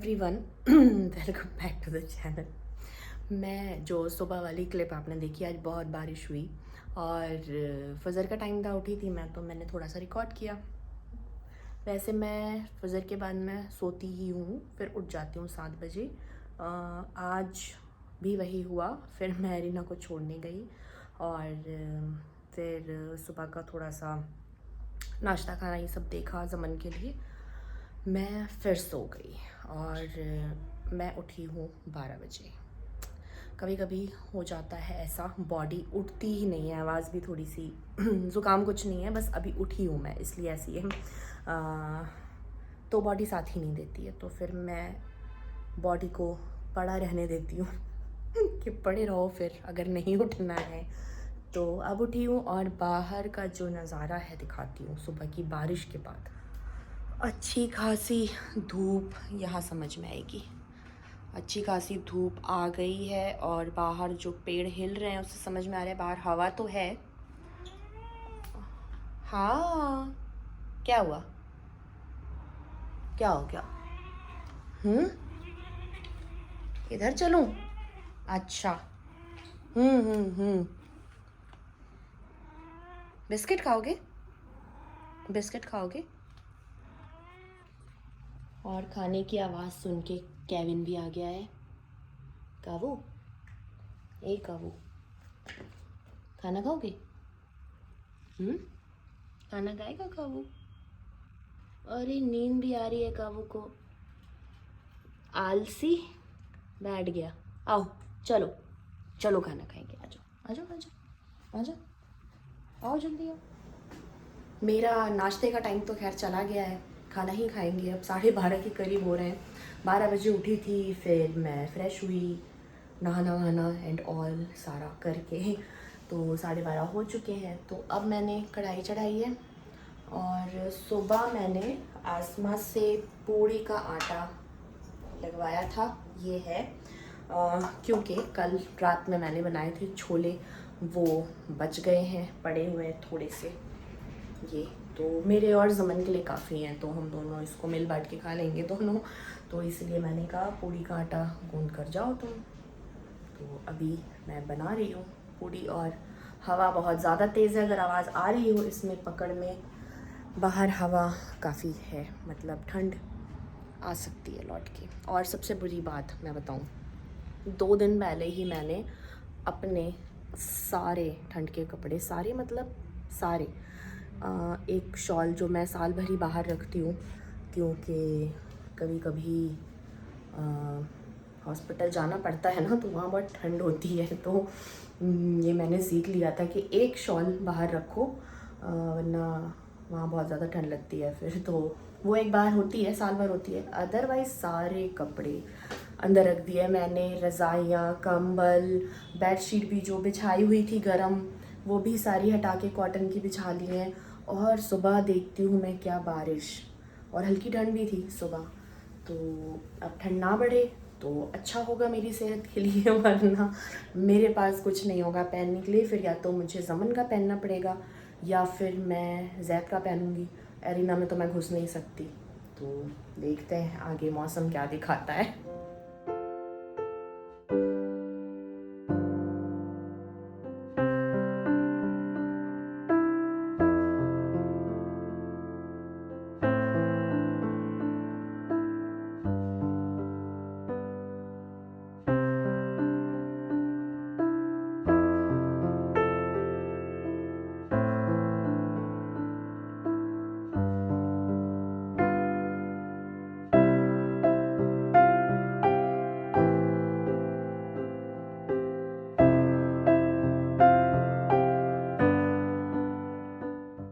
Everyone welcome back to the channel. मैं जो सुबह वाली क्लिप आपने देखी, आज बहुत बारिश हुई और फजर का टाइम था, उठी थी मैं तो मैंने थोड़ा सा रिकॉर्ड किया। वैसे मैं फजर के बाद मैं सोती ही हूँ, फिर उठ जाती हूँ 7 बजे। आज भी वही हुआ। फिर मैं रीना को छोड़ने गई और फिर सुबह का थोड़ा सा नाश्ता खाना ये सब देखा ज़मन के लिए। मैं फिर सो गई और मैं उठी हूँ 12 बजे। कभी कभी हो जाता है ऐसा, बॉडी उठती ही नहीं है, आवाज़ भी थोड़ी सी ज़ुकाम कुछ नहीं है, बस अभी उठी हूँ मैं इसलिए ऐसी है। तो बॉडी साथ ही नहीं देती है, तो फिर मैं बॉडी को पड़ा रहने देती हूँ कि पड़े रहो, फिर अगर नहीं उठना है तो। अब उठी हूँ और बाहर का जो नज़ारा है दिखाती हूँ। सुबह की बारिश के बाद अच्छी खासी धूप, यहाँ समझ में आएगी, अच्छी खासी धूप आ गई है और बाहर जो पेड़ हिल रहे हैं उससे समझ में आ रहा है बाहर हवा तो है। हाँ, क्या हुआ, क्या हो गया? इधर चलूं? अच्छा। हम्म। बिस्किट खाओगे? बिस्किट खाओगे? और खाने की आवाज़ सुन के केविन भी आ गया है। काबू, ए काबू, खाना खाओगे? खाना खाएगा काबू? अरे नींद भी आ रही है काबू को, आलसी बैठ गया। आओ चलो चलो खाना खाएंगे, आ जाओ आ जाओ आ जाओ आ जाओ, आओ जल्दी आओ। मेरा नाश्ते का टाइम तो खैर चला गया है, खाना ही खाएंगे अब। 12:30 के करीब हो रहे हैं। 12 बजे उठी थी, फिर मैं फ़्रेश हुई, नहाना वहाना एंड ऑल सारा करके तो 12:30 हो चुके हैं। तो अब मैंने कढ़ाई चढ़ाई है और सुबह मैंने आसमा से पूड़ी का आटा लगवाया था। ये है क्योंकि कल रात में मैंने बनाए थे छोले, वो बच गए हैं, पड़े हुए हैं थोड़े से। ये तो मेरे और ज़मन के लिए काफ़ी हैं, तो हम दोनों इसको मिल बांट के खा लेंगे दोनों। तो इसलिए मैंने कहा पूड़ी का आटा गूंद कर जाओ तुम। तो अभी मैं बना रही हूँ पूड़ी और हवा बहुत ज़्यादा तेज़ है, अगर आवाज़ आ रही हो इसमें पकड़ में। बाहर हवा काफ़ी है, मतलब ठंड आ सकती है लौट के। और सबसे बुरी बात मैं बताऊँ, 2 दिन पहले ही मैंने अपने सारे ठंड के कपड़े, सारे मतलब सारे, एक शॉल जो मैं साल भर ही बाहर रखती हूँ क्योंकि कभी कभी हॉस्पिटल जाना पड़ता है ना, तो वहाँ बहुत ठंड होती है। तो ये मैंने सीख लिया था कि एक शॉल बाहर रखो, वरना वहाँ बहुत ज़्यादा ठंड लगती है फिर। तो वो एक बार होती है, साल भर होती है। अदरवाइज़ सारे कपड़े अंदर रख दिए मैंने, रज़ाइयाँ, कंबल, बेडशीट भी जो बिछाई हुई थी गरम, वो भी सारी हटा के कॉटन की बिछा ली हैं। और सुबह देखती हूँ मैं क्या बारिश, और हल्की ठंड भी थी सुबह। तो अब ठंड ना बढ़े तो अच्छा होगा मेरी सेहत के लिए, वरना मेरे पास कुछ नहीं होगा पहनने के लिए। फिर या तो मुझे ज़मन का पहनना पड़ेगा या फिर मैं जैद का पहनूंगी। एरिना में तो मैं घुस नहीं सकती। तो देखते हैं आगे मौसम क्या दिखाता है।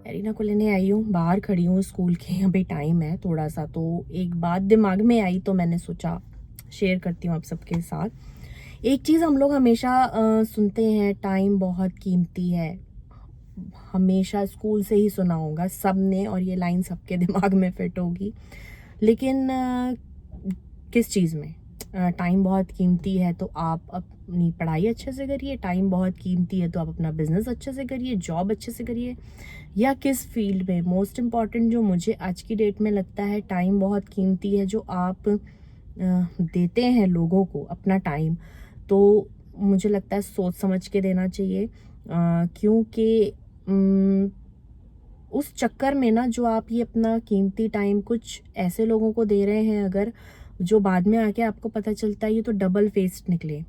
एरिना को लेने आई हूँ, बाहर खड़ी हूँ स्कूल के, अभी टाइम है थोड़ा सा। तो एक बात दिमाग में आई तो मैंने सोचा शेयर करती हूँ आप सबके साथ। एक चीज़ हम लोग हमेशा सुनते हैं, टाइम बहुत कीमती है। हमेशा स्कूल से ही सुना होगा सब ने, और ये लाइन सबके दिमाग में फिट होगी। लेकिन किस चीज़ में? टाइम बहुत कीमती है तो आप अपनी पढ़ाई अच्छे से करिए, टाइम बहुत कीमती है तो आप अपना बिजनेस अच्छे से करिए, जॉब अच्छे से करिए, या किस फील्ड में? मोस्ट इम्पॉर्टेंट जो मुझे आज की डेट में लगता है, टाइम बहुत कीमती है जो आप देते हैं लोगों को अपना टाइम, तो मुझे लगता है सोच समझ के देना चाहिए, क्योंकि उस चक्कर में ना जो आप ये अपना कीमती टाइम कुछ ऐसे लोगों को दे रहे हैं, अगर जो बाद में आके आपको पता चलता है ये तो डबल फेस्ड निकले,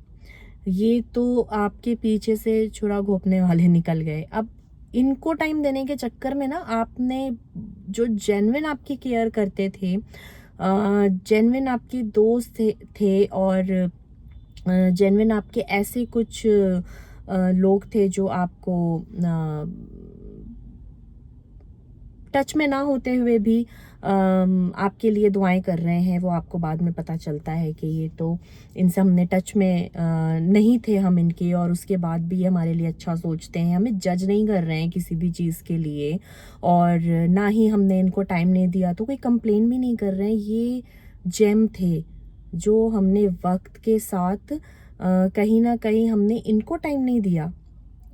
ये तो आपके पीछे से छुरा घोंपने वाले निकल गए। अब इनको टाइम देने के चक्कर में ना आपने जो जेन्युइन आपकी केयर करते थे, जेन्युइन आपके दोस्त थे और जेन्युइन आपके ऐसे कुछ लोग थे जो आपको टच में ना होते हुए भी आपके लिए दुआएं कर रहे हैं, वो आपको बाद में पता चलता है कि ये तो इनसे हमने टच में नहीं थे हम इनके, और उसके बाद भी ये हमारे लिए अच्छा सोचते हैं, हमें जज नहीं कर रहे हैं किसी भी चीज़ के लिए, और ना ही हमने इनको टाइम नहीं दिया तो कोई कंप्लेन भी नहीं कर रहे हैं। ये जेम थे जो हमने वक्त के साथ कहीं ना कहीं हमने इनको टाइम नहीं दिया,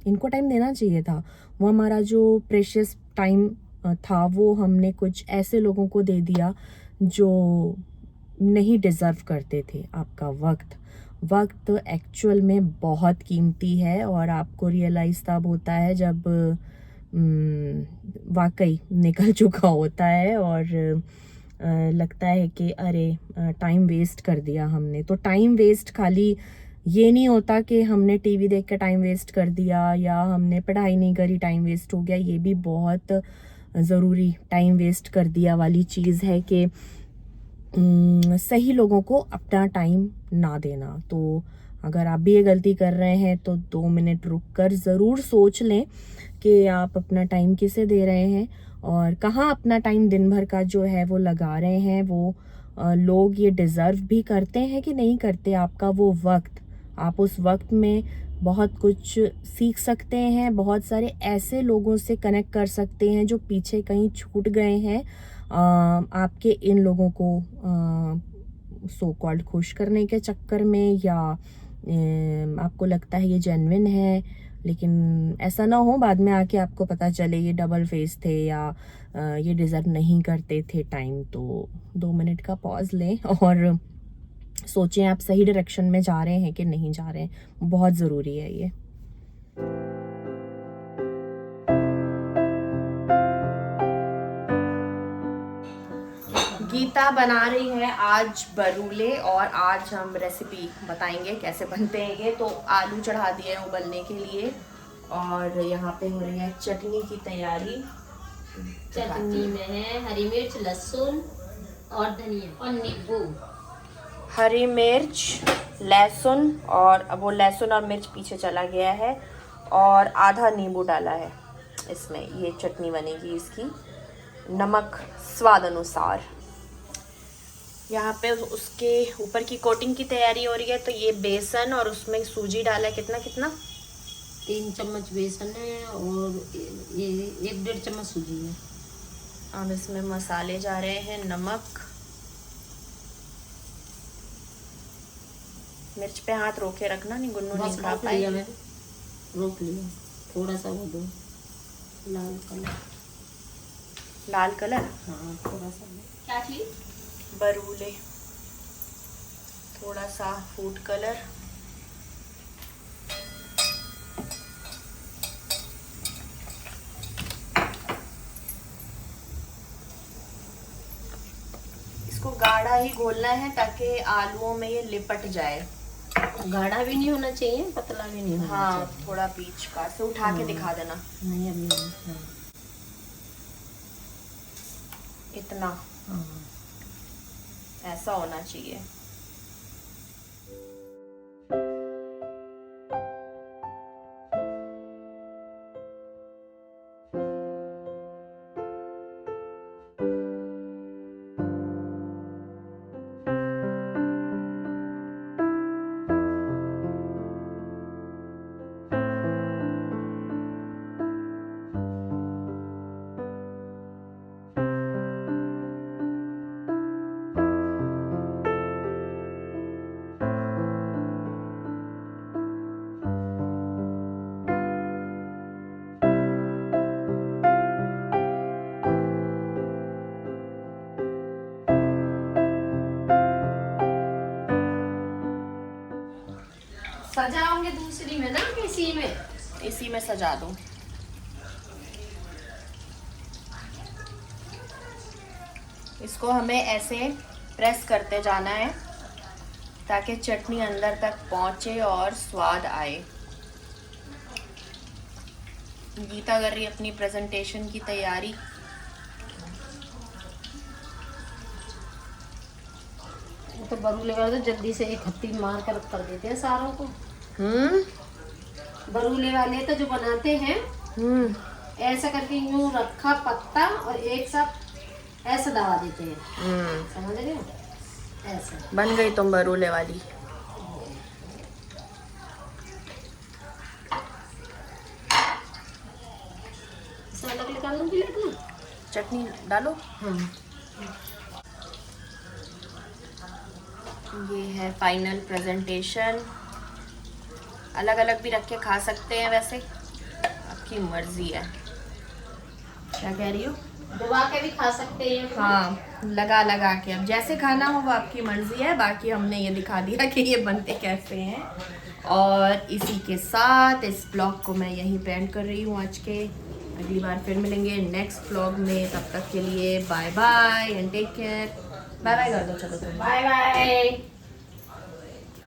इनको टाइम देना चाहिए था। वो हमारा जो प्रेशियस टाइम था वो हमने कुछ ऐसे लोगों को दे दिया जो नहीं डिज़र्व करते थे आपका वक्त। वक्त एक्चुअल में बहुत कीमती है, और आपको रियलाइज़ तब होता है जब वाकई निकल चुका होता है, और लगता है कि अरे टाइम वेस्ट कर दिया हमने। तो टाइम वेस्ट खाली ये नहीं होता कि हमने टीवी देख के टाइम वेस्ट कर दिया या हमने पढ़ाई नहीं करी टाइम वेस्ट हो गया, ये भी बहुत ज़रूरी टाइम वेस्ट कर दिया वाली चीज़ है कि सही लोगों को अपना टाइम ना देना। तो अगर आप भी ये गलती कर रहे हैं तो 2 मिनट रुक कर ज़रूर सोच लें कि आप अपना टाइम किसे दे रहे हैं और कहाँ अपना टाइम दिन भर का जो है वो लगा रहे हैं। वो लोग ये डिज़र्व भी करते हैं कि नहीं करते आपका वो वक्त। आप उस वक्त में बहुत कुछ सीख सकते हैं, बहुत सारे ऐसे लोगों से कनेक्ट कर सकते हैं जो पीछे कहीं छूट गए हैं आपके इन लोगों को सो कॉल्ड खुश करने के चक्कर में, या आपको लगता है ये जेन्युइन है, लेकिन ऐसा ना हो बाद में आके आपको पता चले ये डबल फेस थे या ये डिज़र्व नहीं करते थे टाइम। तो 2 मिनट का पॉज लें और सोचें आप सही डायरेक्शन में जा रहे हैं कि नहीं जा रहे हैं। बहुत ज़रूरी है ये। गीता बना रही है आज बरूले, और आज हम रेसिपी बताएंगे कैसे बनते हैं ये। तो आलू चढ़ा दिए हैं उबलने के लिए, और यहाँ पे हो रही है चटनी की तैयारी। चटनी में है हरी मिर्च, लहसुन और धनिया और नींबू। हरी मिर्च, लहसुन, और अब वो लहसुन और मिर्च पीछे चला गया है, और आधा नींबू डाला है इसमें। ये चटनी बनेगी इसकी। नमक स्वाद अनुसार। यहाँ पे उसके ऊपर की कोटिंग की तैयारी हो रही है। तो ये बेसन और उसमें सूजी डाला है, कितना कितना 3 चम्मच बेसन है और ये 1-1.5 चम्मच सूजी है। अब इसमें मसाले जा रहे हैं। नमक, मिर्च पे हाथ रोके रखना, नहीं गुन्नू नहीं खा पाएगी। रोक लिया। थोड़ा सा वो दो लाल कलर। लाल कलर, हाँ थोड़ा सा। क्या चीज? बरूले, थोड़ा सा फूड कलर, इसको गाढ़ा ही घोलना है ताकि आलूओं में ये लिपट जाए। गाढ़ा भी नहीं होना चाहिए, पतला भी नहीं होना हाँ चाहिए। थोड़ा बीच का से उठा के दिखा देना। नहीं अभी नहीं। हाँ। इतना हाँ। ऐसा होना चाहिए। सजाओगे दूसरी में ना, किसी में? इसी में सजा दो। इसको हमें ऐसे प्रेस करते जाना है ताकि चटनी अंदर तक पहुंचे और स्वाद आए। गीता कर रही है अपनी प्रेजेंटेशन की तैयारी। तो बरूले वाले तो जल्दी से एक हत्ती मार कर देते हैं सारों को। बरूले वाले तो जो बनाते हैं ऐसा करके यूं रखा पत्ता और एक साथ ऐसा दबा देते हैं, समझ रहे हो? ऐसा बन गई तुम बरूले वाली। अलग निकाल दूं प्लेट में? चटनी डालो। हाँ। ये है फाइनल प्रेजेंटेशन। अलग अलग भी रख के खा सकते हैं, वैसे आपकी मर्जी है। क्या कह रही हो? दबा के भी खा सकते हैं। हाँ, लगा लगा के, अब जैसे खाना हो वो आपकी मर्जी है। बाकी हमने ये दिखा दिया कि ये बनते कैसे हैं। और इसी के साथ इस ब्लॉग को मैं यहीं पे एंड कर रही हूँ आज के। अगली बार फिर मिलेंगे नेक्स्ट ब्लॉग में। तब तक के लिए bye bye and take care. Bye bye कर दो, चलो तुम। Bye bye.